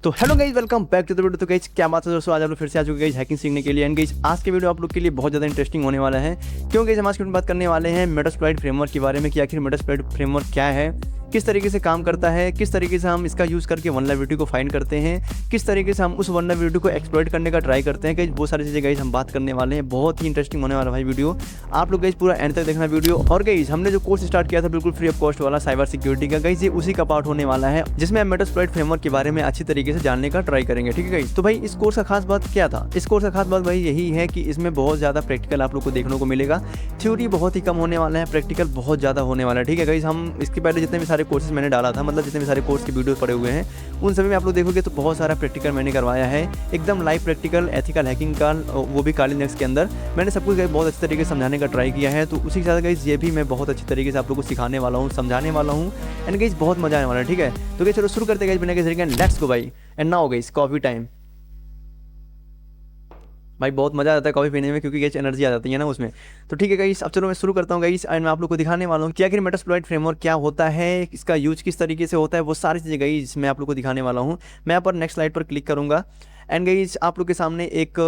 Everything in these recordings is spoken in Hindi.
तो hello guys, welcome back to the video. तो गाइस क्या बात है दोस्तों, आज आप लोग फिर से आ चुके गाइस हैकिंग सीखने के लिए। एंड गाइस आज के वीडियो आप लोग के लिए बहुत ज़्यादा इंटरेस्टिंग होने वाला है, क्योंकि हम आज की बात करने वाले हैं मेटास्प्लॉइट फ्रेमवर्क के बारे में कि आखिर मेटास्प्लॉइट फ्रेमवर्क क्या है, किस तरीके से काम करता है, किस तरीके से हम इसका यूज़ करके वल्नरेबिलिटी को फाइंड करते हैं, किस तरीके से हम उस वल्नरेबिलिटी को एक्सप्लॉइट करने का ट्राई करते हैं। गाइस बहुत सारी चीज़ें गाइस हम बात करने वाले हैं, बहुत ही इंटरेस्टिंग होने वाला भाई वीडियो। आप लोग गाइस पूरा एंड तक देखना वीडियो। और गाइस हमने जो कोर्स स्टार्ट किया था बिल्कुल फ्री ऑफ कॉस्ट वाला साइबर सिक्योरिटी का, गाइस ये उसी का पार्ट होने वाला है, जिसमें हम मेटास्प्लॉइट फ्रेमवर्क के बारे में अच्छी तरीके से जानने का ट्राई करेंगे। ठीक है गाइस, तो भाई इस कोर्स का खास बात क्या था? इस कोर्स का खास बात भाई यही है कि इसमें बहुत ज़्यादा प्रैक्टिकल आप लोग को देखने को मिलेगा। थ्योरी बहुत ही कम होने वाला है, प्रैक्टिकल बहुत ज़्यादा होने वाला है। ठीक है गाइस, हम इसके पहले जितने भी सारे कोर्सेज मैंने डाला था, मतलब जितने भी सारे कोर्स के वीडियो पड़े हुए हैं, उन सभी में आप लोग देखोगे तो बहुत सारा प्रैक्टिकल मैंने करवाया है, एकदम लाइव प्रैक्टिकल एथिकल हैकिंग का, वो भी काली नेक्स्ट के अंदर मैंने सब कुछ बहुत अच्छे तरीके से समझाने का ट्राई किया है। तो उसी के साथ गाइस ये भी मैं बहुत अच्छी तरीके से आप लोग को सिखाने वाला हूँ, समझाने वाला हूँ। एंड गाइस बहुत मजा आने वाला है। ठीक है, तो गाइस चलो शुरू करते हैं बिना किसी लेट्स गो भाई। And now guys coffee time. भाई बहुत मज़ा आता है कॉफ़ी पीने में, क्योंकि गाइस एनर्जी आ जाती है ना उसमें। तो ठीक है गाइस, अब चलो मैं शुरू करता हूँ गाइस। एंड मैं आप लोग को दिखाने वाला हूँ कि आखिर मेटास्प्लॉइट फ्रेमवर्क क्या होता है, इसका यूज किस तरीके से होता है, वो सारी चीज़ें गाइस मैं आप लोग को दिखाने वाला हूँ। मैं यहाँ पर नेक्स्ट स्लाइड पर क्लिक करूँगा एंड गाइस आप लोग के सामने एक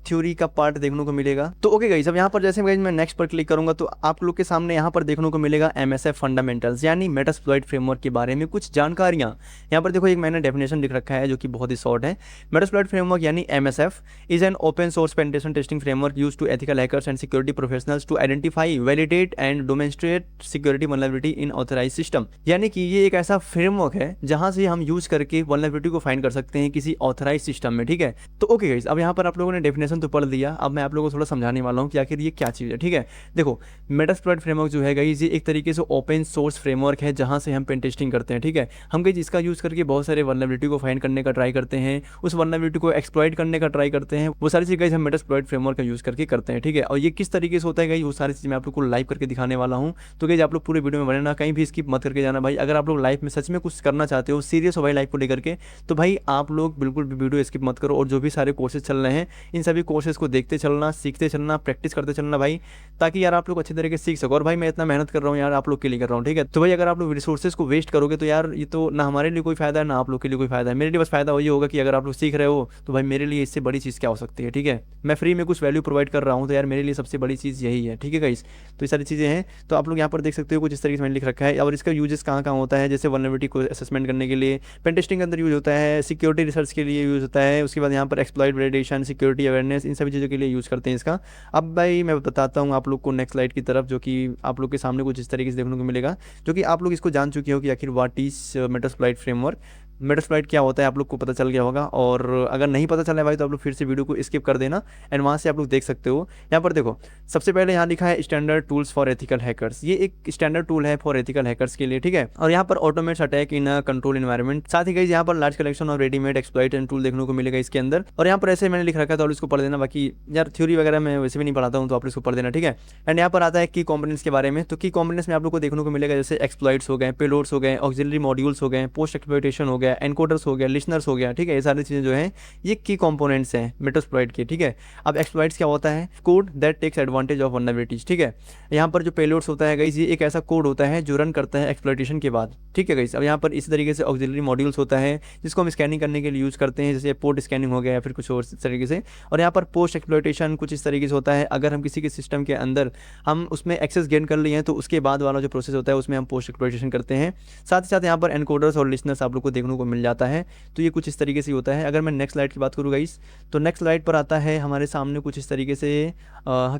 थ्योरी का पार्ट देखने को मिलेगा। तो ओके गाइस, अब यहाँ पर जैसे गाइस मैं नेक्स्ट पर क्लिक करूंगा तो आप लोग के सामने यहाँ पर देखने को मिलेगा MSF फंडामेंटल्स, यानी मेटास्प्लॉइट फ्रेमवर्क के बारे में कुछ जानकारियाँ। यहाँ पर देखो एक मैंने डेफिनेशन लिख रखा है जो कि बहुत ही शॉर्ट है। मेटास्प्लॉइट फ्रेमवर्क यानी MSF is an open source penetration testing framework used to ethical hackers and security professionals to identify, validate and demonstrate security vulnerability in authorised system. यानी कि ये एक ऐसा फ्रेमवर्क है जहाँ से हम यूज करके वल्नरेबिलिटी को फाइंड कर सकते हैं किसी ऑथराइज सिस्टम में। ठीक है, तो ओके गाइस, अब यहाँ पर आप लोगों ने डेफिनेशन तो पढ़ लिया, अब मैं आप लोगों को थोड़ा समझाने वाला हूँ कि आखिर ये क्या चीज़ है। ठीक है, देखो मेटास्प्लॉइट फ्रेमवर्क जो है गाइस ये एक तरीके से ओपन सोर्स फ्रेमवर्क है जहाँ से हम पेन टेस्टिंग करते हैं। ठीक है, हम गाइस इसका यूज़ करके बहुत सारे वल्नरेबिलिटी को फाइंड करने का ट्राई करते हैं, उस वल्नरेबिलिटी को एक्सप्लॉइट करने का ट्राई करते हैं। वो सारी चीज़ गाइस हम मेटास्प्लॉइट फ्रेमवर्क का यूज़ करके करते हैं। ठीक है, और ये किस तरीके से होता है गाइस वो सारी चीज़ मैं आप लोग को लाइव करके दिखाने वाला हूँ। तो गाइस आप लोग पूरे वीडियो में बने ना, कहीं भी स्किप मत करके जाना भाई। अगर आप लोग लाइफ में सच में कुछ करना चाहते हो, सीरियस हो भाई लाइफ को लेकर के, तो भाई आप लोग बिल्कुल भी वीडियो स्किप मत करो। और जो भी सारे कोर्सेज चल रहे हैं इन सभी कोर्सेज को देखते चलना, सीखते चलना, प्रैक्टिस करते चलना भाई, ताकि यार आप लोग अच्छे तरीके से सीख सको। और भाई मैं इतना मेहनत कर रहा हूँ यार आप लोग के लिए कर रहा हूँ। ठीक है, तो भाई अगर आप लोग रिसोर्सेज को वेस्ट करोगे तो यार ये तो ना हमारे लिए कोई फायदा है ना आप लोग के लिए कोई फायदा है। मेरे लिए बस फायदा वही होगा कि अगर आप लोग सीख रहे हो तो भाई मेरे लिए इससे बड़ी चीज़ क्या हो सकती है। ठीक है, मैं फ्री में कुछ वैल्यू प्रोवाइड कर रहा हूँ तो यार मेरे लिए सबसे बड़ी चीज़ यही है। ठीक है गाइस, तो ये सारी चीज़ें हैं। तो आप लोग यहाँ पर देख सकते हो कुछ इस तरीके से मैंने लिख रखा है। और इसका यूजेस कहाँ कहाँ होता है, जैसे वल्नरेबिलिटी को असेसमेंट करने के लिए पेन टेस्टिंग के अंदर यूज होता है, सिक्योरिटी रिसर्च के लिए यूज होता है, उसके बाद यहाँ पर एक्सप्लॉइट वैलिडेशन, सिक्योरिटी अवेयरनेस, इन सभी चीज़ों के लिए यूज़ करते हैं इसका। अब भाई मैं बताता हूँ आप लोग को नेक्स्ट स्लाइड की तरफ, जो कि आप लोग के सामने कुछ इस तरीके से देखने को मिलेगा, जो कि आप लोग इसको जान चुके हो कि आखिर what is Metasploit framework, Metasploit क्या होता है आप लोग को पता चल गया होगा। और अगर नहीं पता चला है भाई तो आप लोग फिर से वीडियो को स्किप कर देना एंड वहाँ से आप लोग देख सकते हो। यहाँ पर देखो सबसे पहले यहाँ लिखा है standard tools for ethical hackers, ये एक स्टैंडर्ड टूल है फॉर एथिकल हैकर्स के लिए। ठीक है, और यहाँ पर automates attack in control environment, साथ ही यहाँ पर large collection of readymade exploit and tool देखने को मिलेगा इसके अंदर। और यहाँ पर ऐसे मैंने लिख रखा था और इसको पढ़ देना, बाकी यार थ्योरी वगैरह मैं वैसे भी नहीं पढ़ाता हूँ तो आप इसको पढ़ देना। ठीक है, एंड यहाँ पर आता है की कॉम्पोनेंट्स के बारे में। तो की कॉम्पोनेंट्स में आप लोग को देखने को मिलेगा जैसे एक्सप्लॉइट्स हो गए, पेलोड्स हो गए, ऑक्सिलरी मॉड्यूल्स हो गए, पोस्ट एक्सप्लॉइटेशन हो गया, एनकोडर्स हो गया, लिसनर्स हो गया। ठीक है, ये सारी चीज़ें जो हैं ये की कंपोनेंट्स हैं मेटास्प्लॉइट के। ठीक है, अब एक्सप्लॉइट्स क्या होता है? Code that takes advantage of vulnerabilities. ठीक है, यहाँ पर जो पेलोड्स होता है गाइस ये एक ऐसा कोड होता है जो रन करता है एक्सप्लॉइटेशन के बाद। ठीक है गाइस, अब यहाँ पर इसी तरीके से ऑक्सिलरी मॉड्यूल्स होता है जिसको हम स्कैनिंग करने के लिए यूज़ करते हैं, जैसे पोर्ट स्कैनिंग हो गया या फिर कुछ और तरीके से। और यहाँ पर पोस्ट एक्सप्लॉइटेशन कुछ इस तरीके से होता है, अगर हम किसी के सिस्टम के अंदर हम उसमें एक्सेस गेन कर लिए हैं तो उसके बाद वाला जो प्रोसेस होता है उसमें हम पोस्ट एक्सप्लॉइटेशन करते हैं। साथ ही साथ यहाँ पर एनकोडर्स और लिसनर्स आप लोग को देखने को मिल जाता है। तो ये कुछ इस तरीके से होता है। अगर मैं नेक्स्ट स्लाइड की बात करूँ गाइस, तो नेक्स्ट स्लाइड पर आता है हमारे सामने कुछ इस तरीके से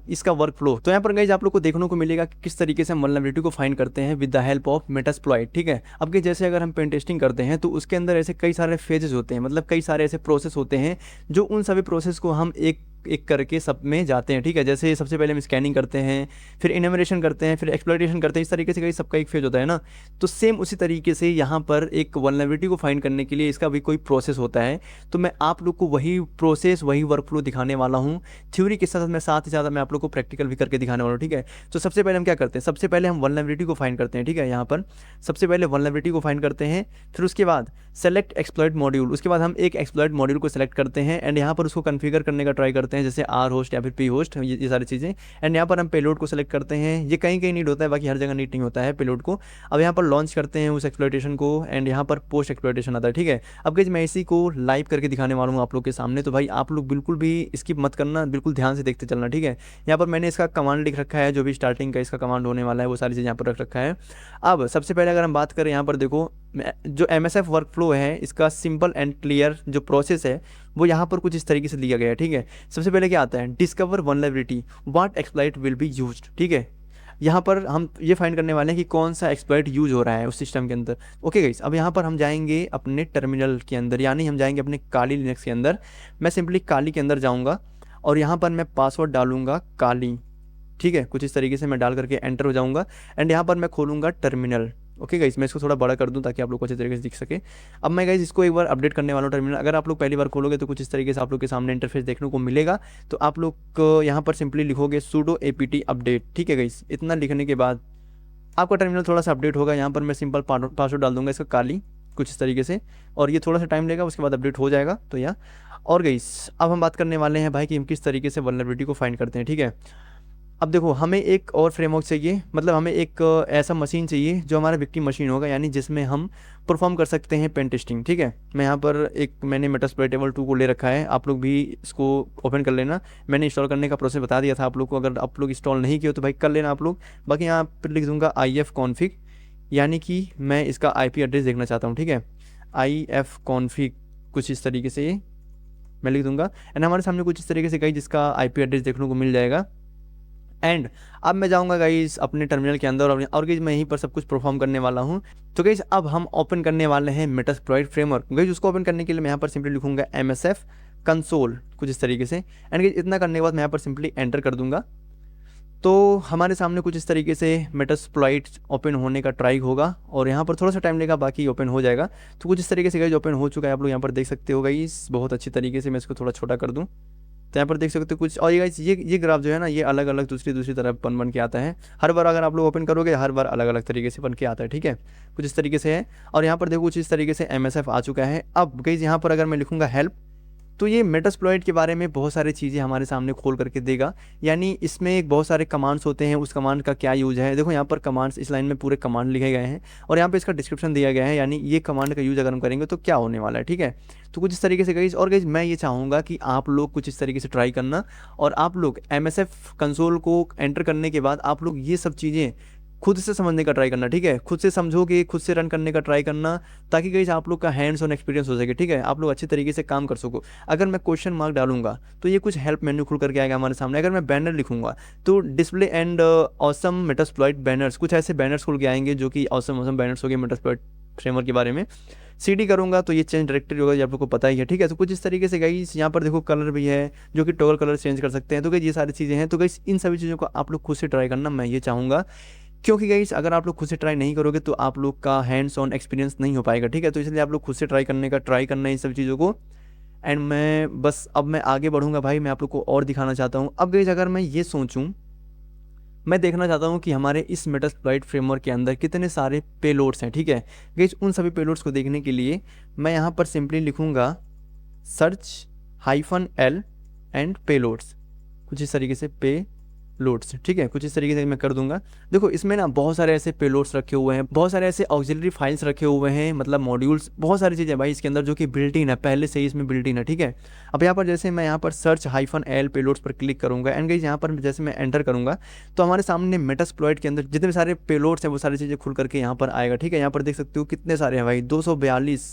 इसका वर्क फ्लो। तो यहाँ पर गाइस आप लोग को देखने को मिलेगा कि किस तरीके से हम वल्नरेबिलिटी को फाइंड करते हैं with the help of Metasploit. ठीक है, अब कि जैसे अगर हम पेन टेस्टिंग करते हैं तो उसके अंदर ऐसे कई सारे फेजेस होते हैं, मतलब कई सारे ऐसे प्रोसेस होते हैं जो उन सभी प्रोसेस को हम एक एक करके सब में जाते हैं। ठीक है, जैसे सबसे पहले हम स्कैनिंग करते हैं, फिर इनोमरेशन करते हैं, फिर एक्सप्लॉइटेशन करते हैं, इस तरीके से कई सबका एक फेज होता है ना। तो सेम उसी तरीके से यहाँ पर एक वल्नरेबिलिटी को फाइंड करने के लिए इसका भी कोई प्रोसेस होता है। तो मैं आप लोग को वही प्रोसेस वही वर्क फ्लो दिखाने वाला हूँ थ्योरी के साथ साथ ही मैं आप लोग को प्रैक्टिकल भी करके दिखाने वाला हूँ। ठीक है, तो सबसे पहले हम क्या करते हैं, सबसे पहले हम वल्नरेबिलिटी को फाइंड करते हैं। ठीक है, यहाँ पर सबसे पहले वल्नरेबिलिटी को फाइंड करते हैं, फिर उसके बाद सेलेक्ट एक्सप्लॉइट मॉड्यूल, उसके बाद हम एक एक्सप्लॉइट मॉड्यूल को सेलेक्ट करते हैं एंड यहाँ पर उसको कन्फिगर करने का ट्राई करते हैं। करते हैं, जैसे आर होस्ट या फिर पी होस्ट, ये सारी चीज़ें। एंड यहाँ पर हम पेलोड को सेलेक्ट करते हैं, ये कहीं कहीं नीड होता है, बाकी हर जगह नीड नहीं होता है पेलोड को। अब यहाँ पर लॉन्च करते हैं उस एक्सप्लॉइटेशन को, एंड यहाँ पर पोस्ट एक्सप्लॉइटेशन आता है, ठीक है। अब गाइस मैं इसी को लाइव करके दिखाने वाला हूँ आप लोग के सामने, तो भाई आप लोग बिल्कुल भी स्किप मत करना, बिल्कुल ध्यान से देखते चलना, ठीक है। यहाँ पर मैंने इसका कमांड लिख रखा है, जो भी स्टार्टिंग का इसका कमांड होने वाला है वो सारी चीज़ यहाँ पर रख रखा है। अब सबसे पहले अगर हम बात करें, यहाँ पर देखो जो MSF वर्क फ्लो है, इसका सिंपल एंड क्लियर जो प्रोसेस है वो यहाँ पर कुछ इस तरीके से दिया गया है, ठीक है। सबसे पहले क्या आता है, discover vulnerability, what exploit will be used, ठीक है। यहाँ पर हम ये फाइंड करने वाले हैं कि कौन सा एक्सप्लॉइट यूज हो रहा है उस सिस्टम के अंदर। ओके गाइस, अब यहाँ पर हम जाएंगे अपने टर्मिनल के अंदर, यानी हम जाएंगे अपने काली लिनक्स के अंदर। मैं सिंपली काली के अंदर जाऊँगा और यहाँ पर मैं पासवर्ड डालूंगा काली, ठीक है। कुछ इस तरीके से मैं डाल करके एंटर हो जाऊँगा, एंड यहाँ पर मैं खोलूँगा टर्मिनल। ओके गाइस, मैं इसको थोड़ा बड़ा कर दूं ताकि आप लोग को अच्छे तरीके से दिख सके। अब मैं गाइस इसको एक बार अपडेट करने वाला हूँ टर्मिनल। अगर आप लोग पहली बार खोलोगे तो कुछ इस तरीके से आप लोग के सामने इंटरफेस देखने को मिलेगा। तो आप लोग को यहाँ पर सिंपली लिखोगे sudo apt अपडेट, ठीक है गाइस। इतना लिखने के बाद आपका टर्मिनल थोड़ा सा अपडेट होगा। यहाँ पर मैं सिंपल पासवर्ड डाल दूंगा इसका काली, कुछ इस तरीके से, और ये थोड़ा सा टाइम लेगा, उसके बाद अपडेट हो जाएगा। तो या और गाइस अब हम बात करने वाले हैं भाई कि हम किस तरीके से वल्नरेबिलिटी को फाइंड करते हैं, ठीक है। अब देखो, हमें एक और फ्रेमवर्क चाहिए, मतलब हमें एक ऐसा मशीन चाहिए जो हमारा विक्टिम मशीन होगा, यानी जिसमें हम परफॉर्म कर सकते हैं पेन टेस्टिंग, ठीक है। मैं यहाँ पर मैंने मेटास्प्लॉइटेबल 2 को ले रखा है, आप लोग भी इसको ओपन कर लेना। मैंने इंस्टॉल करने का प्रोसेस बता दिया था आप लोग को, अगर आप लोग इंस्टॉल नहीं किए तो भाई कर लेना आप लोग। बाकी यहाँ पर लिख दूंगा IF config, यानी कि मैं इसका IP एड्रेस देखना चाहता हूँ, ठीक है। IF config कुछ इस तरीके से मैं लिख दूंगा, एंड हमारे सामने कुछ इस तरीके से कहीं जिसका IP एड्रेस देखने को मिल जाएगा। एंड अब मैं जाऊंगा गाइस अपने टर्मिनल के अंदर, और गाइस मैं यहीं पर सब कुछ परफॉर्म करने वाला हूं। तो गाइस अब हम ओपन करने वाले हैं मेटास्प्लॉइट फ्रेमवर्क। गाइस उसको ओपन करने के लिए मैं यहाँ पर सिंपली लिखूंगा MSF कंसोल, कुछ इस तरीके से। एंड गाइस इतना करने के बाद मैं यहाँ पर सिंपली एंटर कर दूंगा, तो हमारे सामने कुछ इस तरीके से मेटास्प्लॉइट ओपन होने का ट्राई होगा, और यहाँ पर थोड़ा सा टाइम लेगा, बाकी ओपन हो जाएगा। तो कुछ इस तरीके से गाइस ओपन हो चुका है, आप लोग यहाँ पर देख सकते हो गाइस बहुत अच्छी तरीके से। मैं इसको थोड़ा छोटा कर दूँ तो यहाँ पर देख सकते हो कुछ। और ये गाइस ये ग्राफ जो है ना, ये अलग अलग दूसरी तरह बन के आता है हर बार। अगर आप लोग ओपन करोगे हर बार अलग अलग तरीके से बन के आता है, ठीक है। कुछ इस तरीके से है, और यहाँ पर देखो कुछ इस तरीके से MSF आ चुका है। अब गाइस यहाँ पर अगर मैं लिखूंगा हेल्प, तो ये मेटास्प्लॉइट के बारे में बहुत सारी चीज़ें हमारे सामने खोल करके देगा, यानी इसमें एक बहुत सारे कमांड्स होते हैं, उस कमांड का क्या यूज है। देखो यहाँ पर कमांड्स इस लाइन में पूरे कमांड लिखे गए हैं, और यहाँ पे इसका डिस्क्रिप्शन दिया गया है, यानी ये कमांड का यूज अगर हम करेंगे तो क्या होने वाला है, ठीक है। तो कुछ इस तरीके से गाइस, और गाइस मैं ये चाहूँगा कि आप लोग कुछ इस तरीके से ट्राई करना, और आप लोग MSF कंसोल को एंटर करने के बाद आप लोग ये सब चीज़ें खुद से समझने का ट्राई करना, ठीक है। खुद से समझोगे, खुद से रन करने का ट्राई करना, ताकि गाइस आप लोग का हैंड्स ऑन एक्सपीरियंस हो सके, ठीक है। आप लोग अच्छे तरीके से काम कर सको। अगर मैं क्वेश्चन मार्क डालूंगा तो ये कुछ हेल्प मेन्यू खुल करके आएगा हमारे सामने। अगर मैं बैनर लिखूंगा तो display and awesome Metasploit banners, कुछ ऐसे बैनर्स खुल के आएंगे जो कि ऑसम बैनर्स हो गए मेटास्प्लॉइट फ्रेमवर्क के बारे में। CD करूंगा तो ये चेंज डायरेक्टरी होगा, ये आप लोग को पता ही है, ठीक है। तो कुछ इस तरीके से गाइस यहाँ पर देखो कलर भी है, जो कि टॉगल कलर चेंज कर सकते हैं। तो गाइस ये सारी चीज़ें हैं, तो गाइस इन सभी चीज़ों को आप लोग खुद से ट्राई करना, मैं ये चाहूँगा, क्योंकि गाइस अगर आप लोग खुद से ट्राई नहीं करोगे तो आप लोग का हैंड्स ऑन एक्सपीरियंस नहीं हो पाएगा, ठीक है। तो इसलिए आप लोग खुद से ट्राई करना है इन सब चीज़ों को। एंड मैं बस अब मैं आगे बढ़ूंगा भाई, मैं आप लोग को और दिखाना चाहता हूँ। अब गाइस अगर मैं ये सोचूं, मैं देखना चाहता हूँ कि हमारे इस मेटास्प्लॉइट फ्रेमवर्क के अंदर कितने सारे पेलोड्स हैं, ठीक है। गाइस उन सभी पेलोड्स को देखने के लिए मैं यहाँ पर सिंपली लिखूँगा search-l एंड पेलोड्स, कुछ इस तरीके से पेलोड्स, ठीक है। कुछ इस तरीके से मैं कर दूंगा। देखो इसमें ना बहुत सारे ऐसे पेलोड्स रखे हुए हैं, बहुत सारे ऐसे ऑक्सिलरी फाइल्स रखे हुए हैं, मतलब मॉड्यूल्स, बहुत सारी चीज़ें भाई इसके अंदर जो कि बिल्ट इन है, पहले से ही इसमें बिल्ट इन है, ठीक है। अब यहाँ पर जैसे मैं यहाँ पर search-l पेलोड्स पर क्लिक करूँगा, एंड गाइस यहाँ पर जैसे मैं एंटर करूँगा तो हमारे सामने मेटास्प्लॉइट के अंदर जितने सारे पेलोड्स हैं वो सारी चीज़ें खुल करके यहाँ पर आएगा, ठीक है। यहाँ पर देख सकते हो कितने सारे हैं भाई, 242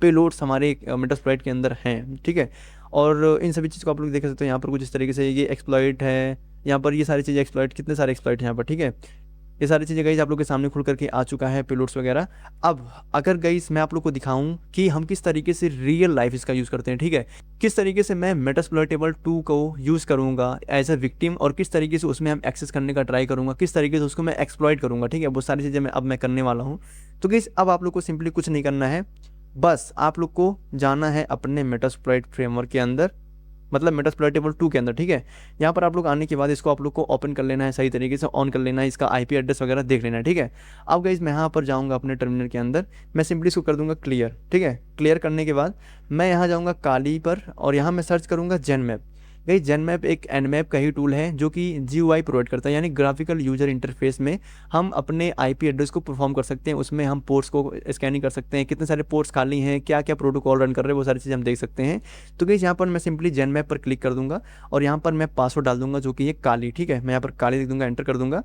पेलोड्स हमारे मेटास्प्लॉइट के अंदर हैं, ठीक है। और इन सभी चीज़ को आप लोग देख सकते हो। यहाँ पर कुछ इस तरीके से ये एक्सप्लॉइट है, यहाँ पर ये सारी चीज़ें एक्सप्लॉइट, कितने सारे एक्सप्लॉइट हैं यहाँ पर, ठीक है। ये सारी चीज़ें गाइस आप लोग के सामने खुल करके आ चुका है, पेलोड्स वगैरह। अब अगर गाइस मैं आप लोग को दिखाऊं कि हम किस तरीके से रियल लाइफ इसका यूज़ करते हैं, ठीक है, किस तरीके से मैं मेटास्प्लॉइटेबल 2 को यूज़ करूँगा एज अ विक्टिम, और किस तरीके से उसमें हम एक्सेस करने का ट्राई करूँगा, किस तरीके से उसको मैं एक्सप्लॉइट करूँगा, ठीक है। वो सारी चीज़ें मैं करने वाला हूँ। तो गाइस अब आप लोग को सिंपली कुछ नहीं करना है, बस आप लोग को जाना है अपने मेटास्प्लॉइट फ्रेमवर्क के अंदर, मतलब मेटास्प्लॉइटेबल 2 के अंदर, ठीक है। यहाँ पर आप लोग आने के बाद इसको आप लोग को ओपन कर लेना है, सही तरीके से ऑन कर लेना है, इसका IP एड्रेस वगैरह देख लेना है, ठीक है। अब गाइस मैं यहाँ पर जाऊँगा अपने टर्मिनल के अंदर, मैं सिंपली इसको कर दूंगा क्लियर, ठीक है। क्लियर करने के बाद मैं यहाँ जाऊँगा काली पर, और यहाँ मैं सर्च करूँगा जेनमैप। गाइस जेनमैप एक एनमैप का ही टूल है जो कि जीयूआई प्रोवाइड करता है, यानी ग्राफिकल यूजर इंटरफेस में हम अपने आईपी एड्रेस को परफॉर्म कर सकते हैं। उसमें हम पोर्ट्स को स्कैनिंग कर सकते हैं, कितने सारे पोर्ट्स खाली हैं, क्या क्या प्रोटोकॉल रन कर रहे हैं, वो सारी चीज़ें हम देख सकते हैं। तो गाइस यहाँ पर मैं सिंपली जेनमैप पर क्लिक कर दूंगा और यहाँ पर मैं पासवर्ड डाल दूंगा जो कि ये काली, ठीक है। मैं यहाँ पर काली लिख दूंगा, एंटर कर दूंगा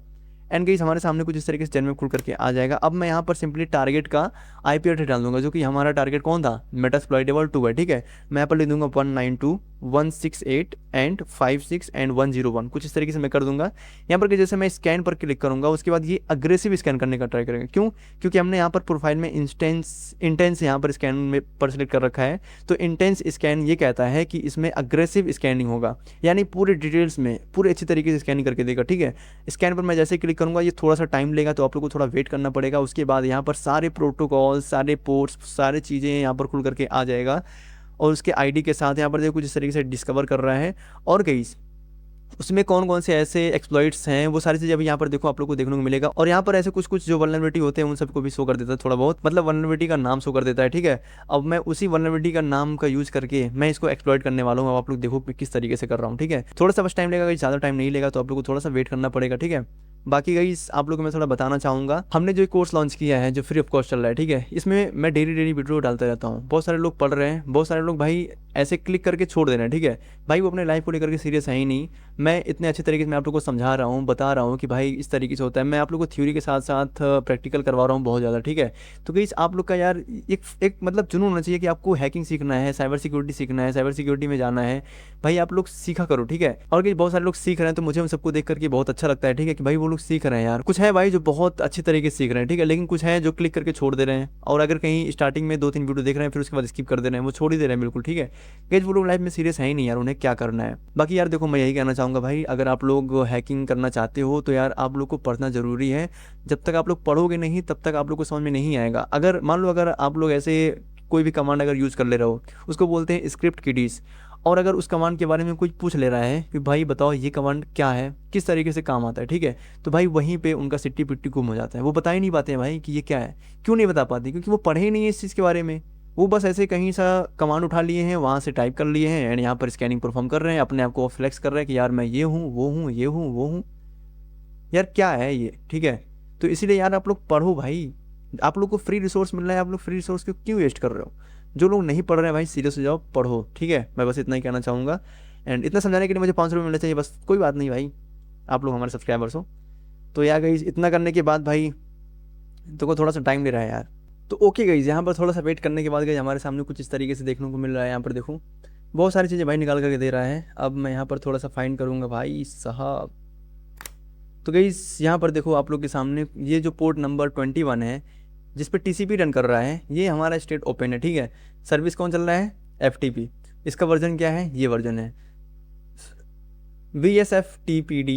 एंड गाइस हमारे सामने कुछ इस तरीके से जेनमैप खुल करके आ जाएगा। अब मैं यहाँ पर सिंपली टारगेट का आईपी एड्रेस डाल दूंगा, जो कि हमारा टारगेट कौन था, मेटास्प्लॉइटेबल 2 है, ठीक है। मैं यहाँ पर लिख दूंगा 192.168 एंड 56 एंड 101, कुछ इस तरीके से मैं कर दूंगा। यहाँ पर जैसे मैं स्कैन पर क्लिक करूंगा उसके बाद ये अग्रेसिव स्कैन करने का ट्राई करेंगे। क्यों? क्योंकि हमने यहाँ पर प्रोफाइल में इंटेंस यहाँ पर स्कैन में पर सिलेक्ट कर रखा है। तो इंटेंस स्कैन ये कहता है कि इसमें अग्रेसिव स्कैनिंग होगा, यानी पूरे डिटेल्स में पूरे अच्छी तरीके से स्कैनिंग करके देगा, ठीक है। स्कैन पर मैं जैसे क्लिक करूंगा ये थोड़ा सा टाइम लेगा, तो आप लोग को थोड़ा वेट करना पड़ेगा। उसके बाद यहाँ पर सारे प्रोटोकॉल, सारे पोर्ट्स, सारी चीज़ें यहाँ पर खुल करके आ जाएगा और उसके आईडी के साथ यहाँ पर देखो कुछ इस तरीके से डिस्कवर कर रहा है। और गाइस उसमें कौन कौन से ऐसे एक्सप्लॉइट्स हैं वो सारी चीज़ें अभी यहाँ पर देखो आप लोग को देखने को मिलेगा। और यहाँ पर ऐसे कुछ कुछ जो वल्नरेबिलिटी होते हैं उन सबको भी शो कर देता है थोड़ा बहुत, मतलब वल्नरेबिलिटी का नाम शो कर देता है, ठीक है। अब मैं उसी वल्नरेबिलिटी का नाम का यूज़ करके मैं इसको एक्सप्लॉइट करने वाला हूँ। अब आप लोग देखो किस तरीके से कर रहा हूँ, ठीक है। थोड़ा सा बस टाइम लगेगा, ज़्यादा टाइम नहीं लेगा, तो आप लोग को थोड़ा सा वेट करना पड़ेगा, ठीक है। बाकी गाइस आप लोग को मैं थोड़ा बताना चाहूँगा, हमने जो कोर्स लॉन्च किया है जो फ्री ऑफ कॉस्ट चल रहा है, ठीक है। इसमें मैं डेली वीडियो डालता रहता हूँ। बहुत सारे लोग पढ़ रहे हैं, बहुत सारे लोग भाई ऐसे क्लिक करके छोड़ दे रहे हैं, ठीक है। भाई वो अपने लाइफ को लेकर के सीरियस है ही नहीं। मैं इतने अच्छे तरीके से मैं आप लोग को समझा रहा हूँ, बता रहा हूँ कि भाई इस तरीके से होता है। मैं आप लोग को थ्योरी के साथ साथ प्रैक्टिकल करवा रहा हूँ बहुत ज़्यादा, ठीक है। तो गाइस आप लोग का यार एक मतलब जुनून होना चाहिए कि आपको हैकिंग सीखना है, साइबर सिक्योरिटी सीखना है, साइबर सिक्योरिटी में जाना है। भाई आप लोग सीखा करो, ठीक है। और गाइस बहुत सारे लोग सीख रहे हैं तो मुझे उन सबको देख करके बहुत अच्छा लगता है, ठीक है, कि भाई वो लोग सीख रहे हैं यार। कुछ है भाई जो बहुत अच्छे तरीके से सीख रहे हैं, ठीक है, लेकिन कुछ है जो क्लिक करके छोड़ दे रहे हैं। और अगर कहीं स्टार्टिंग में 2-3 वीडियो देख रहे हैं फिर उसके बाद स्किप कर दे रहे हैं, वो छोड़ ही दे रहे हैं बिल्कुल, ठीक है। गाइस वो लोग लाइफ में सीरियस है ही नहीं यार, उन्हें क्या करना है। बाकी यार देखो मैं यही कहना चाहूँगा भाई, अगर आप लोग हैकिंग करना चाहते हो तो यार आप लोग को पढ़ना ज़रूरी है। जब तक आप लोग पढ़ोगे नहीं तब तक आप लोग को समझ में नहीं आएगा। अगर मान लो अगर आप लोग ऐसे कोई भी कमांड अगर यूज़ कर ले रहे हो, उसको बोलते हैं स्क्रिप्ट किडीज़, और अगर उस कमांड के बारे में कुछ पूछ ले रहा है कि भाई बताओ ये कमांड क्या है, किस तरीके से काम आता है, ठीक है, तो भाई वहीं पे उनका सिट्टी पिट्टी गुम हो जाता है। वो बता ही नहीं पाते हैं भाई कि ये क्या है। क्यों नहीं बता पाते? क्योंकि वो पढ़े ही नहीं है इस चीज़ के बारे में। वो बस ऐसे कहीं सा कमांड उठा लिए हैं, वहाँ से टाइप कर लिए हैं एंड यहाँ पर स्कैनिंग परफॉर्म कर रहे हैं, अपने आप को फ्लेक्स कर रहे हैं कि यार मैं ये हूँ, वो हूँ, ये हूँ, वो हूँ। यार क्या है ये, ठीक है। तो इसीलिए यार आप लोग पढ़ो भाई, आप लोग को फ्री रिसोर्स मिल रहा है, आप लोग फ्री रिसोर्स को क्यों वेस्ट कर रहे हो? जो लोग नहीं पढ़ रहे हैं भाई सीरियस हो जाओ, पढ़ो, ठीक है। मैं बस इतना ही कहना चाहूँगा एंड इतना समझाने के लिए मुझे 500 रुपये मिलना चाहिए, बस कोई बात नहीं भाई, आप लोग हमारे सब्सक्राइबर्स हो। तो यार गाइस इतना करने के बाद भाई तो को थोड़ा सा टाइम ले रहा है यार। तो ओके गाइस, यहाँ पर थोड़ा सा वेट करने के बाद गाइस हमारे सामने कुछ इस तरीके से देखने को मिल रहा है। यहाँ पर देखो बहुत सारी चीज़ें भाई निकाल करके दे रहा है। अब मैं यहाँ पर थोड़ा सा फाइंड करूँगा भाई साहब। तो गाइस यहाँ पर देखो आप लोग के सामने ये जो पोर्ट नंबर 21 है जिस पे टीसीपी रन कर रहा है, ये हमारा स्टेट ओपन है, ठीक है। सर्विस कौन चल रहा है? एफटीपी। इसका वर्जन क्या है? ये वर्जन है VSFTPD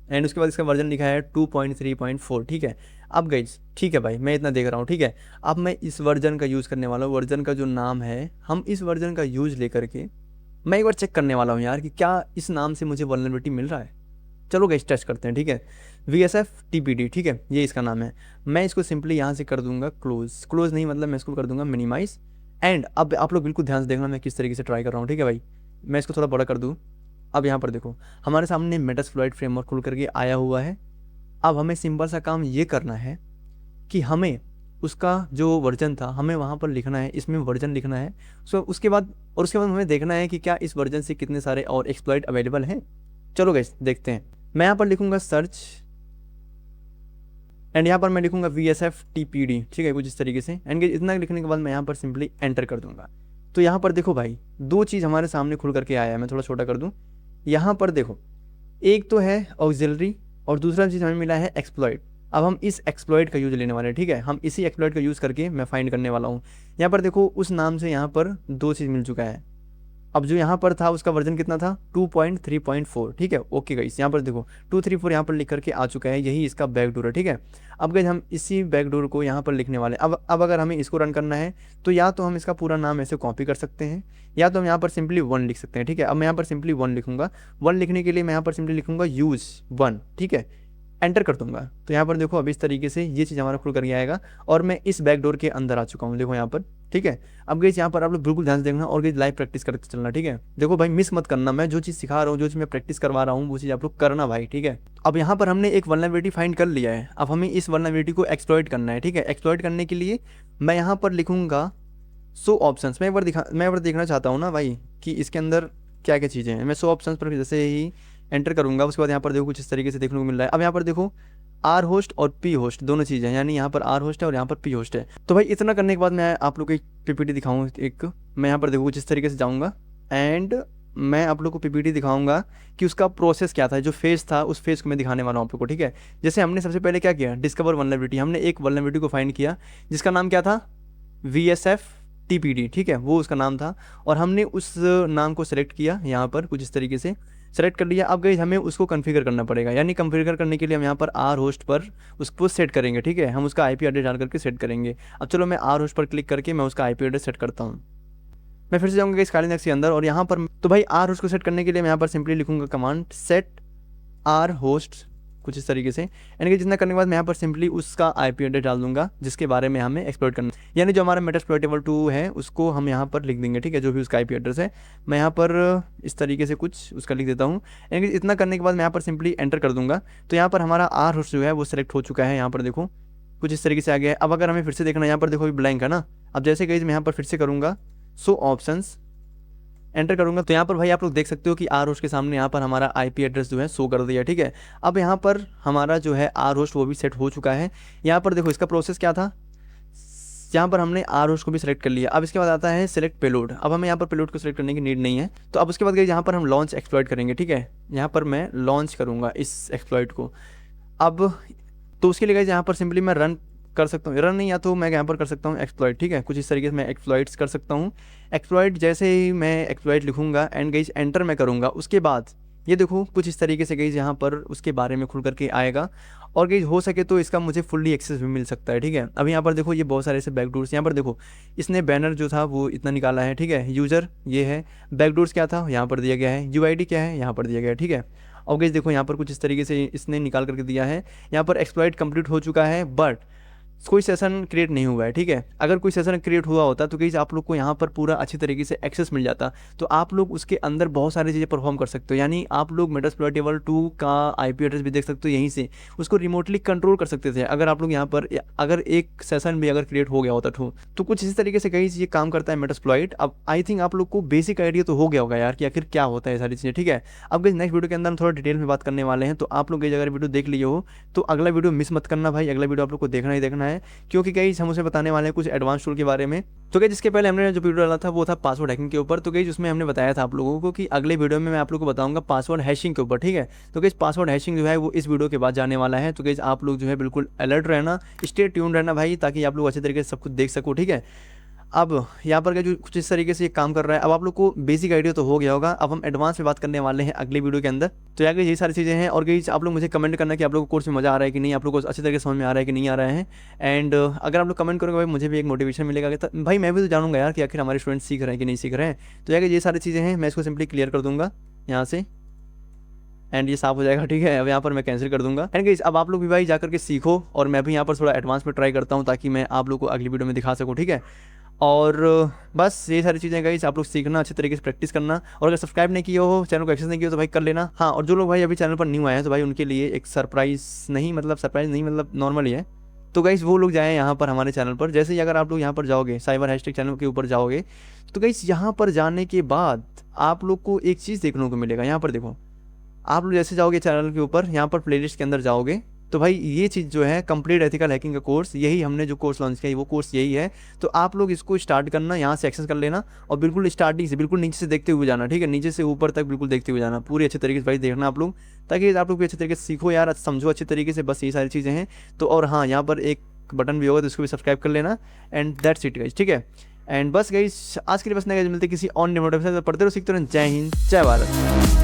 एंड उसके बाद इसका वर्जन लिखा है 2.3.4, ठीक है। अब गाइस ठीक है भाई, मैं इतना देख रहा हूँ, ठीक है। अब मैं इस वर्जन का यूज़ करने वाला हूँ। वर्जन का जो नाम है, हम इस वर्जन का यूज़ लेकर के मैं एक बार चेक करने वाला हूँ यार कि क्या इस नाम से मुझे वल्नरेबिलिटी मिल रहा है। चलो गाइस टेस्ट करते हैं, ठीक है। VSFTPD, ठीक है, ये इसका नाम है। मैं इसको सिंपली यहाँ से कर दूंगा क्लोज नहीं, मतलब मैं इसको कर दूंगा मिनिमाइज। एंड अब आप लोग बिल्कुल ध्यान से देखना मैं किस तरीके से ट्राई कर रहा हूँ, ठीक है भाई। मैं इसको थोड़ा बड़ा कर दूँ। अब यहाँ पर देखो हमारे सामने मेटास्प्लॉइट फ्रेमवर्क खुल करके आया हुआ है। अब हमें सिंपल सा काम ये करना है कि हमें उसका जो वर्जन था हमें वहाँ पर लिखना है, इसमें वर्जन लिखना है। उसके बाद हमें देखना है कि क्या इस वर्जन से कितने सारे और एक्सप्लॉइट अवेलेबल हैं। चलो गाइस देखते हैं। मैं यहाँ पर लिखूंगा सर्च एंड यहाँ पर मैं लिखूंगा VSFTPD, ठीक है, कुछ इस तरीके से। एंड इतना लिखने के बाद मैं यहाँ पर सिंपली एंटर कर दूंगा। तो यहाँ पर देखो भाई दो चीज़ हमारे सामने खुल करके आया है। मैं थोड़ा छोटा कर दूँ। यहाँ पर देखो एक तो है ऑक्सिलरी और दूसरा चीज़ हमें मिला है एक्सप्लॉइट। अब हम इस एक्सप्लॉइट का यूज़ लेने वाले हैं, ठीक है। हम इसी एक्सप्लॉइट का यूज़ करके मैं फाइंड करने वाला हूँ। यहाँ पर देखो उस नाम से यहाँ पर दो चीज़ मिल चुका है। अब जो यहाँ पर था उसका वर्जन कितना था? 2.3.4, ठीक है। ओके गाइस यहाँ पर देखो 234 यहाँ पर लिख करके आ चुका है, यही इसका बैकडोर है, ठीक है। अब गाइस हम इसी बैकडोर को यहाँ पर लिखने वाले हैं। अब अगर हमें इसको रन करना है तो या तो हम इसका पूरा नाम ऐसे कॉपी कर सकते हैं या तो हम यहाँ पर सिंपली 1 लिख सकते हैं, ठीक है। अब मैं यहाँ पर सिंपली 1 लिखूंगा। 1 लिखने के लिए मैं यहाँ पर सिंपली लिखूंगा use 1, ठीक है। एंटर कर दूंगा। तो यहाँ पर देखो अभी इस तरीके से ये चीज़ हमारा खुल कर आएगा और मैं इस बैकडोर के अंदर आ चुका हूँ, देखो यहाँ पर, ठीक है। अब गाइस यहाँ पर आप लोग बिल्कुल ध्यान से देखना और गाइस लाइव प्रैक्टिस करते चलना, ठीक है। देखो भाई मिस मत करना, मैं जो चीज़ सिखा रहा हूँ, जो चीज़ मैं प्रैक्टिस करवा रहा हूँ, वो चीज़ आप लोग करना भाई, ठीक है। अब यहाँ पर हमने एक वल्नरेबिलिटी फाइंड कर लिया है, अब हमें इस वल्नरेबिलिटी को एक्सप्लॉइट करना है, ठीक है। एक्सप्लॉइट करने के लिए मैं यहाँ पर लिखूंगा शो ऑप्शंस। मैं एक बार देखना चाहता हूँ ना भाई कि इसके अंदर क्या क्या चीज़ें हैं। मैं शो ऑप्शंस पर जैसे ही एंटर करूंगा उसके बाद यहाँ पर देखो कुछ इस तरीके से देखने को मिल रहा है। अब यहाँ पर देखो आर होस्ट और पी होस्ट दोनों चीज़ें हैं, यानी यहाँ पर आर होस्ट है और यहाँ पर पी होस्ट है। तो भाई इतना करने के बाद मैं आप लोग को एक पीपीटी दिखाऊँ एक, मैं यहाँ पर देखो कुछ इस तरीके से जाऊँगा एंड मैं आप लोग को पीपीटी दिखाऊंगा कि उसका प्रोसेस क्या था, जो फेज था उस फेज को मैं दिखाने वाला हूँ आप लोग को, ठीक है। जैसे हमने सबसे पहले क्या किया, डिस्कवर वल्नरेबिलिटी, हमने एक वल्नरेबिलिटी को फाइंड किया जिसका नाम क्या था, VSF TPD, ठीक है, वो उसका नाम था। और हमने उस नाम को सेलेक्ट किया यहाँ पर कुछ इस तरीके से सेलेक्ट कर लिया। अब गाइस हमें उसको कॉन्फ़िगर करना पड़ेगा, यानी कॉन्फ़िगर करने के लिए हम यहाँ पर आर होस्ट पर उसको सेट करेंगे, ठीक है। हम उसका IP एड्रेस डाल करके सेट करेंगे। अब चलो मैं आर होस्ट पर क्लिक करके मैं उसका IP एड्रेस सेट करता हूँ। मैं फिर से जाऊँगा इस खाली नेक्स्ट के अंदर और यहाँ पर तो भाई आर होस्ट को सेट करने के लिए मैं यहाँ पर सिंपली लिखूंगा कमांड सेट आर होस्ट कुछ इस तरीके से, यानी कि जितना करने के बाद मैं यहाँ पर सिंपली उसका IP एड्रेस डाल दूंगा जिसके बारे में हमें एक्सप्लॉइट करना है, यानी जो हमारा मेटास्प्लॉइटेबल 2 है उसको हम यहाँ पर लिख देंगे, ठीक है, जो भी उसका IP एड्रेस है। मैं यहाँ पर इस तरीके से कुछ उसका लिख देता हूँ, यानी कि इतना करने के बाद मैं यहाँ पर सिंपली एंटर कर दूंगा। तो यहाँ पर हमारा आर होस्ट जो है वो सिलेक्ट हो चुका है, यहाँ पर देखो कुछ इस तरीके से आ गया है। अब अगर हमें फिर से देखना, यहाँ पर देखो ब्लैंक है ना। अब जैसे कि मैं यहाँ पर फिर से करूँगा शो ऑप्शंस, एंटर करूंगा तो यहाँ पर भाई आप लोग देख सकते हो कि आर होस्ट के सामने यहाँ पर हमारा IP एड्रेस जो है शो कर दिया, ठीक है। अब यहाँ पर हमारा जो है आर होस्ट वो भी सेट हो चुका है। यहाँ पर देखो इसका प्रोसेस क्या था, यहाँ पर हमने आर होस्ट को भी सेलेक्ट कर लिया। अब इसके बाद आता है सेलेक्ट पेलोड। अब हमें यहाँ पर पेलोड को सेलेक्ट करने की नीड नहीं है। तो अब उसके बाद यहाँ पर हम लॉन्च एक्सप्लॉइट करेंगे, ठीक है। यहाँ पर मैं लॉन्च करूँगा इस एक्सप्लॉइट को। अब तो उसके लिए यहाँ पर सिंपली मैं रन कर सकता हूँ, रन नहीं या तो मैं यहाँ पर कर सकता हूँ एक्सप्लॉइट, ठीक है। कुछ इस तरीके से मैं एक्सप्लॉइट्स कर सकता हूँ। एक्सप्लॉइट जैसे ही मैं एक्सप्लॉइट लिखूंगा एंड गाइस एंटर मैं करूँगा, उसके बाद ये देखो कुछ इस तरीके से गाइस यहाँ पर उसके बारे में खुल करके आएगा और गाइस हो सके तो इसका मुझे फुल्ली एक्सेस भी मिल सकता है, ठीक है। अब यहाँ पर देखो ये बहुत सारे ऐसे बैकडोर्स, यहाँ पर देखो इसने बैनर जो था वो इतना निकाला है, ठीक है। यूज़र ये है, बैकडोर्स क्या था यहाँ पर दिया गया है, UID क्या है यहाँ पर दिया गया है, ठीक है। और गाइस देखो यहाँ पर कुछ इस तरीके से इसने निकाल करके दिया है। यहाँ पर एक्सप्लॉइट कंप्लीट हो चुका है बट कोई सेशन क्रिएट नहीं हुआ है, ठीक है। अगर कोई सेशन क्रिएट हुआ होता तो गाइस आप लोग को यहाँ पर पूरा अच्छी तरीके से एक्सेस मिल जाता, तो आप लोग उसके अंदर बहुत सारी चीज़ें परफॉर्म कर सकते हो, यानी आप लोग मेटास्प्लॉइटेबल 2 का IP एड्रेस भी देख सकते हो, यहीं से उसको रिमोटली कंट्रोल कर सकते थे अगर आप लोग यहाँ पर अगर एक सेशन भी अगर क्रिएट हो गया होता तो कुछ इसी तरीके से गाइस ये काम करता है मेटास्प्लॉइट। अब आई थिंक आप लोग को बेसिक आइडिया तो हो गया होगा यार कि आखिर क्या होता है सारी चीज़ें, ठीक है। अब गाइस नेक्स्ट वीडियो के अंदर हम थोड़ा डिटेल में बात करने वाले हैं, तो आप लोग गाइस अगर वीडियो देख लिए हो तो अगला वीडियो मिस मत करना भाई, अगला वीडियो आप लोग को देखना ही देखना है, क्योंकि गाइस हम उसे बताने वाले हैं कुछ एडवांस टूल के बारे में। तो गाइस जिसके पहले हमने जो वीडियो डाला था वो था पासवर्ड हैकिंग के ऊपर, तो गाइस उसमें हमने बताया था आप लोगों को कि अगले वीडियो में मैं आप लोगों को बताऊंगा पासवर्ड हैशिंग के ऊपर, ठीक है। तो गाइस पासवर्ड हैशिंग जो है वो इस वीडियो के बाद जाने वाला है, तो गाइस आप लोग जो है बिल्कुल अलर्ट रहना, स्टे ट्यून रहना भाई, ताकि आप लोग अच्छे तरीके से सब कुछ देख सको, ठीक है। अब यहाँ पर जो कुछ इस तरीके से ये काम कर रहा है, अब आप लोग को बेसिक आइडिया तो हो गया होगा। अब हम एडवांस में बात करने वाले हैं अगले वीडियो के अंदर। तो यार यही सारी चीज़ें हैं और गाइस आप लोग मुझे कमेंट करना कि आप लोग को कोर्स में मज़ा आ रहा है कि नहीं, आप लोग को अच्छे तरीके से समझ में आ रहा है कि नहीं आ रहा है। एंड अगर आप लोग कमेंट करोगे भाई मुझे भी एक मोटिवेशन मिलेगा कि भाई मैं भी तो जानूंगा यार कि आखिर हमारे स्टूडेंट सीख रहे हैं कि नहीं सीख रहे हैं। तो यार ये सारी चीज़ें हैं, मैं इसको सिंपली क्लियर कर दूंगा यहाँ से एंड ये साफ हो जाएगा, ठीक है। अब यहाँ पर मैं कैंसिल कर दूंगा। एंड गाइस अब आप लोग भी भाई जाकर के सीखो और मैं भी यहाँ पर थोड़ा एडवांस में ट्राई करता हूँ ताकि मैं आप लोग को अगली वीडियो में दिखा सकूँ, ठीक है। और बस ये सारी चीज़ें गाइस आप लोग सीखना, अच्छे तरीके से प्रैक्टिस करना, और अगर सब्सक्राइब नहीं किया हो, चैनल को एक्सेस नहीं किया हो तो भाई कर लेना। हाँ, और जो लोग भाई अभी चैनल पर न्यू आए हैं तो भाई उनके लिए एक सरप्राइज़ नहीं मतलब नॉर्मल ही है। तो गाइस वो लोग जाएँ यहाँ पर हमारे चैनल पर, जैसे ही अगर आप लोग यहाँ पर जाओगे साइबर हैशटैग चैनल के ऊपर जाओगे तो गाइस यहाँ पर जाने के बाद आप लोग को एक चीज़ देखने को मिलेगा। यहाँ पर देखो आप लोग जैसे जाओगे चैनल के ऊपर, यहाँ पर प्लेलिस्ट के अंदर जाओगे तो भाई ये चीज़ जो है कंप्लीट एथिकल हैकिंग का कोर्स, यही हमने जो कोर्स लॉन्च किया है वो कोर्स यही है। तो आप लोग इसको स्टार्ट करना, यहाँ से एक्सेस कर लेना और बिल्कुल स्टार्टिंग से बिल्कुल नीचे से देखते हुए जाना, ठीक है। नीचे से ऊपर तक बिल्कुल देखते हुए जाना, पूरी अच्छे तरीके से भाई देखना आप लोग, ताकि आप लोग भी अच्छे तरीके से सीखो यार, समझो अच्छे तरीके से। बस ये सारी चीज़ें हैं। तो और हाँ, यहाँ पर एक बटन भी होगा तो इसको भी सब्सक्राइब कर लेना एंड दैट्स इट गाइस, ठीक है। एंड बस गाइस आज के लिए बस नहीं, मिलते किसी और नए वीडियो में। पढ़ते रहो, सीखते रहो। जय हिंद, जय भारत।